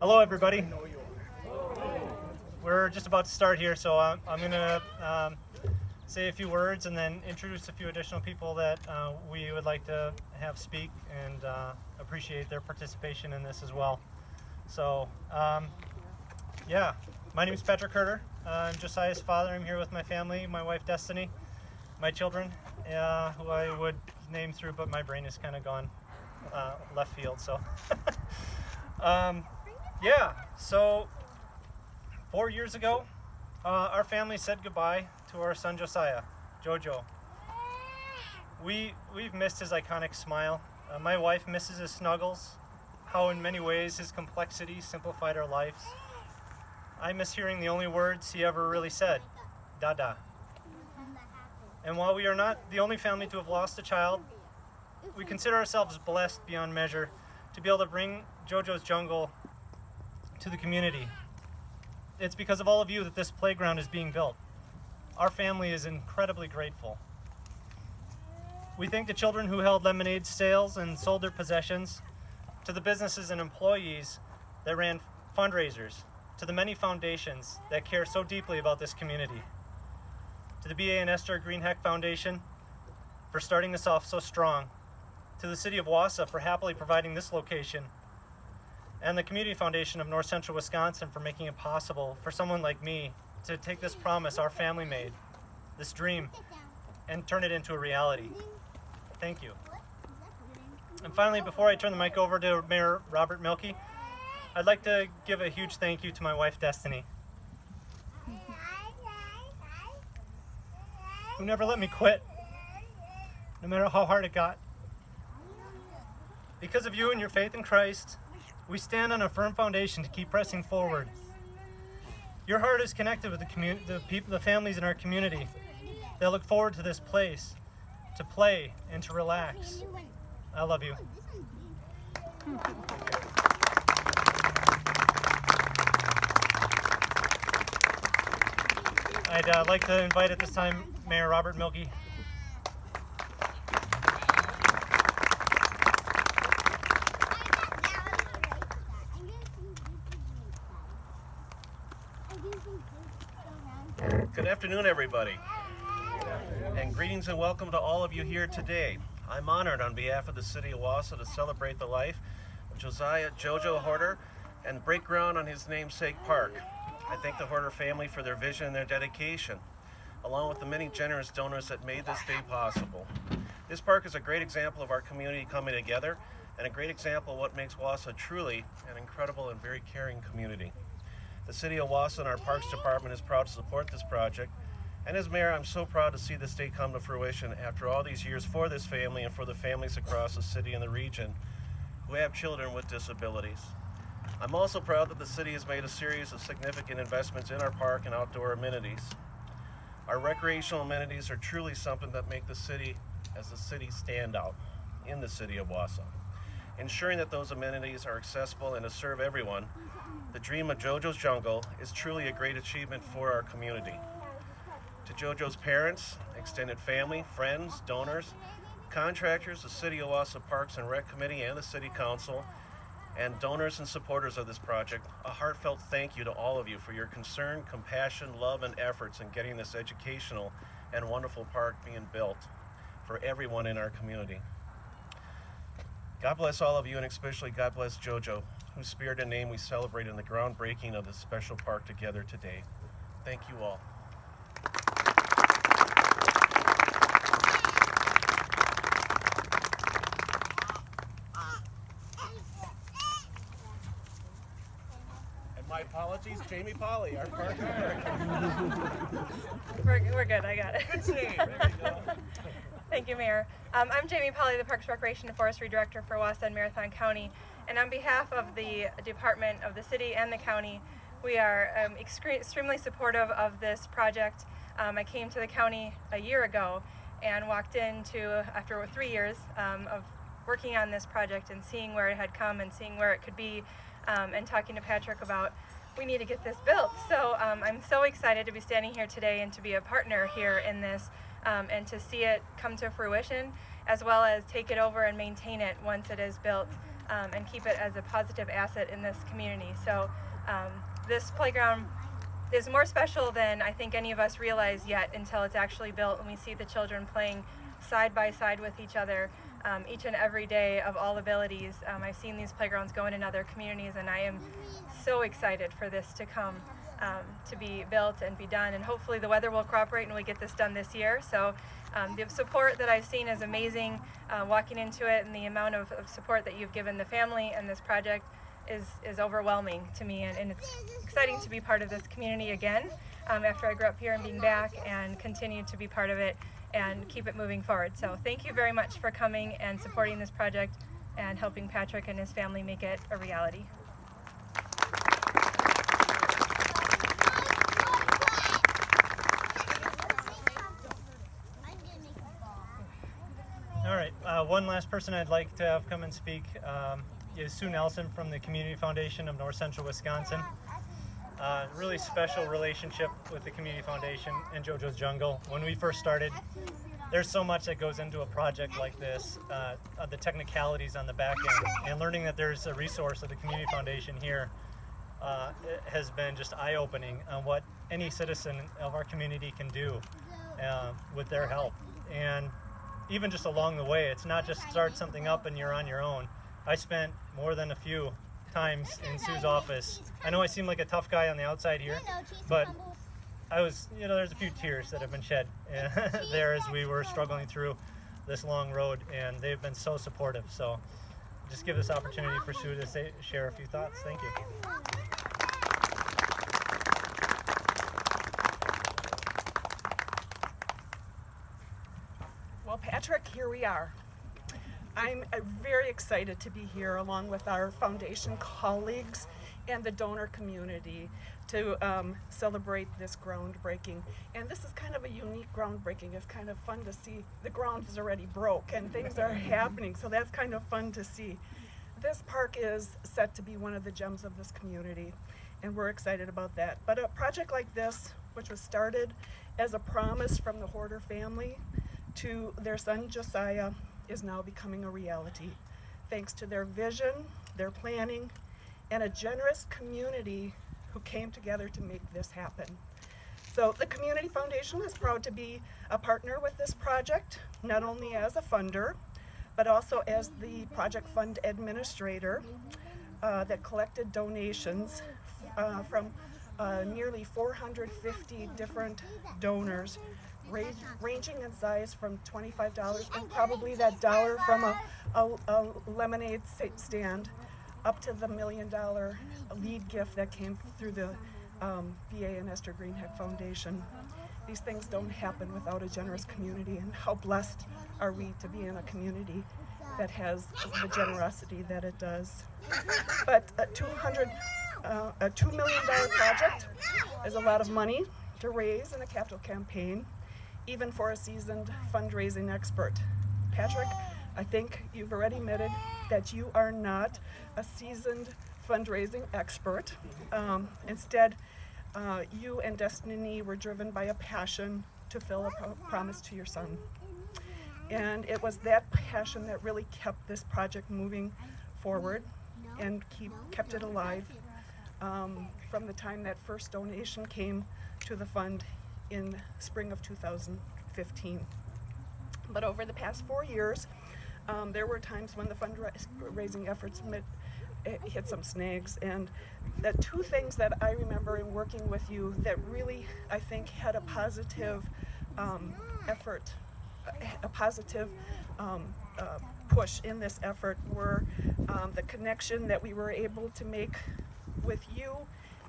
Hello, everybody. We're just about to start here, so I'm going to say a few words and then introduce a few additional people that we would like to have speak and appreciate their participation in this as well. So, yeah, my name is Patrick Herter. I'm Josiah's father. I'm here with my family, my wife Destiny, my children, who I would name through, but my brain is kind of gone left field. So, yeah, so 4 years ago, our family said goodbye to our son Josiah, JoJo. We've missed his iconic smile. My wife misses his snuggles, how in many ways his complexity simplified our lives. I miss hearing the only words he ever really said, Dada. And while we are not the only family to have lost a child, we consider ourselves blessed beyond measure to be able to bring JoJo's Jungle to the community. It's because of all of you that this playground is being built. Our family is incredibly grateful. We thank the children who held lemonade sales and sold their possessions, to the businesses and employees that ran fundraisers, to the many foundations that care so deeply about this community, to the B.A. and Esther Greenheck Foundation for starting this off so strong, to the City of Wausau for happily providing this location, and the Community Foundation of North Central Wisconsin for making it possible for someone like me to take this promise our family made, this dream, and turn it into a reality. Thank you. And finally, before I turn the mic over to Mayor Robert Milkey, I'd like to give a huge thank you to my wife Destiny, who never let me quit, no matter how hard it got. Because of you and your faith in Christ, we stand on a firm foundation to keep pressing forward. Your heart is connected with the families in our community that look forward to this place, to play and to relax. I love you. I'd like to invite at this time Mayor Robert Milkey. Good afternoon, everybody, and greetings and welcome to all of you here today. I'm honored on behalf of the City of Wausau to celebrate the life of Josiah JoJo Herter and break ground on his namesake park. I thank the Herter family for their vision and their dedication, along with the many generous donors that made this day possible. This park is a great example of our community coming together and a great example of what makes Wausau truly an incredible and very caring community. The City of Wausau and our Parks Department is proud to support this project, and as Mayor, I'm so proud to see this day come to fruition after all these years for this family and for the families across the city and the region who have children with disabilities. I'm also proud that the city has made a series of significant investments in our park and outdoor amenities. Our recreational amenities are truly something that make the city as a city stand out in the City of Wausau. Ensuring that those amenities are accessible and to serve everyone, the dream of JoJo's Jungle is truly a great achievement for our community. To JoJo's parents, extended family, friends, donors, contractors, the City of Wausau Parks and Rec Committee and the City Council, and donors and supporters of this project, a heartfelt thank you to all of you for your concern, compassion, love, and efforts in getting this educational and wonderful park being built for everyone in our community. God bless all of you, and especially God bless JoJo, whose spirit and name we celebrate in the groundbreaking of this special park together today. Thank you all. And my apologies, Jamie Polly, our park director. We're good, I got it. Good save. There you go. Thank you, Mayor. I'm Jamie Polly, the Parks, Recreation, and Forestry Director for Wausau and Marathon County. And on behalf of the Department of the City and the County, we are extremely supportive of this project. I came to the county a year ago and walked into, after 3 years of working on this project and seeing where it had come and seeing where it could be, and talking to Patrick about we need to get this built. So I'm so excited to be standing here today and to be a partner here in this, and to see it come to fruition, as well as take it over and maintain it once it is built. and keep it as a positive asset in this community. So this playground is more special than I think any of us realize yet until it's actually built and we see the children playing side by side with each other each and every day of all abilities. I've seen these playgrounds go in other communities, and I am so excited for this to come, to be built and be done, and hopefully the weather will cooperate and we get this done this year. So the support that I've seen is amazing walking into it, and the amount of support that you've given the family and this project is overwhelming to me, and it's exciting to be part of this community again after I grew up here and being back and continue to be part of it and keep it moving forward. So thank you very much for coming and supporting this project and helping Patrick and his family make it a reality. All right, one last person I'd like to have come and speak is Sue Nelson from the Community Foundation of North Central Wisconsin. Really special relationship with the Community Foundation and JoJo's Jungle. When we first started, there's so much that goes into a project like this, the technicalities on the back end, and learning that there's a resource of the Community Foundation here has been just eye-opening on what any citizen of our community can do with their help. And even just along the way, it's not just start something up and you're on your own. I spent more than a few times in Sue's office. I know I seem like a tough guy on the outside here, but I was, there's a few tears that have been shed there as we were struggling through this long road, and they've been so supportive. So just give this opportunity for Sue to share a few thoughts. Thank you. Well, Patrick, here we are. I'm very excited to be here along with our foundation colleagues and the donor community to celebrate this groundbreaking. And this is kind of a unique groundbreaking. It's kind of fun to see. The ground is already broke and things are happening, so that's kind of fun to see. This park is set to be one of the gems of this community, and we're excited about that. But a project like this, which was started as a promise from the Hoarder family to their son Josiah, is now becoming a reality, thanks to their vision, their planning, and a generous community who came together to make this happen. So the Community Foundation is proud to be a partner with this project, not only as a funder, but also as the project fund administrator that collected donations from nearly 450 different donors, ranging in size from $25 and probably that dollar from a lemonade stand up to the $1 million lead gift that came through the VA and Esther Greenheck Foundation. These things don't happen without a generous community, and how blessed are we to be in a community that has the generosity that it does. But a $2 million project is a lot of money to raise in a capital campaign, even for a seasoned fundraising expert. Patrick, I think you've already admitted that you are not a seasoned fundraising expert. Instead, you and Destiny were driven by a passion to fill a promise to your son. And it was that passion that really kept this project moving forward and kept it alive from the time that first donation came to the fund in spring of 2015. But over the past 4 years, there were times when the fundraising efforts hit some snags, and the two things that I remember in working with you that really, I think, had a positive effort, a positive push in this effort were the connection that we were able to make with you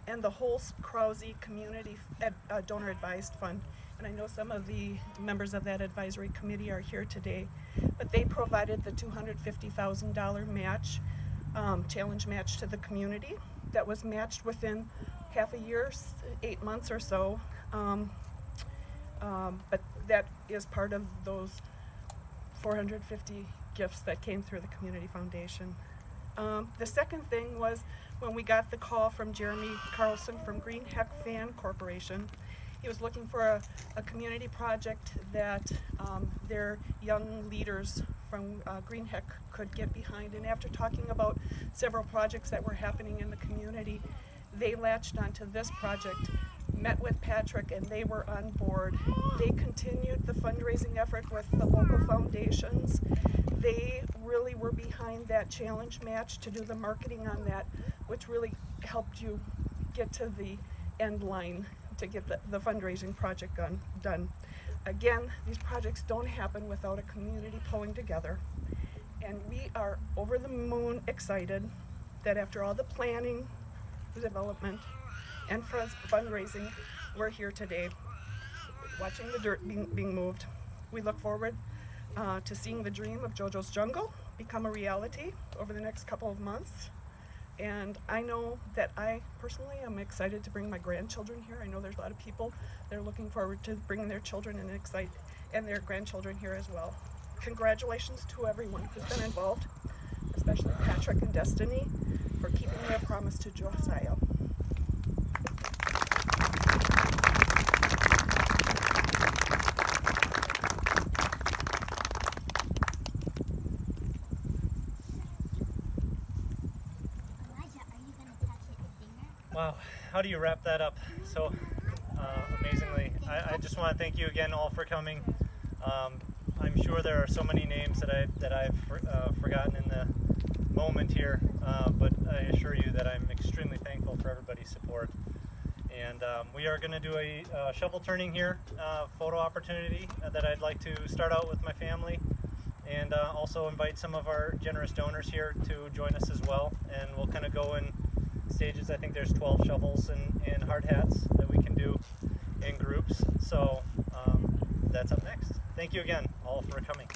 and the whole Krause Community Donor Advised Fund. And I know some of the members of that advisory committee are here today, but they provided the $250,000 match, challenge match to the community that was matched within half a year, 8 months or so. But that is part of those 450 gifts that came through the Community Foundation. The second thing was when we got the call from Jeremy Carlson from Greenheck Fan Corporation. He was looking for a community project that their young leaders from Greenheck could get behind. And after talking about several projects that were happening in the community, they latched onto this project, met with Patrick, and they were on board. They continued the fundraising effort with the local foundations. They really were behind that challenge match to do the marketing on that, which really helped you get to the end line to get the fundraising project done. Again, these projects don't happen without a community pulling together. And we are over the moon excited that after all the planning, the development, and fundraising, we're here today watching the dirt being moved. We look forward to seeing the dream of JoJo's Jungle become a reality over the next couple of months. And I know that I personally am excited to bring my grandchildren here. I know there's a lot of people that are looking forward to bringing their children and their grandchildren here as well. Congratulations to everyone who's been involved, especially Patrick and Destiny, for keeping their promise to Wausau. Wow, how do you wrap that up so amazingly? I just want to thank you again all for coming. I'm sure there are so many names that I've forgotten in the moment here, but I assure you that I'm extremely thankful for everybody's support. And we are going to do a shovel turning here, photo opportunity that I'd like to start out with my family, and also invite some of our generous donors here to join us as well. And we'll kind of go in stages. I think there's 12 shovels and hard hats that we can do in groups. So that's up next. Thank you again all for coming.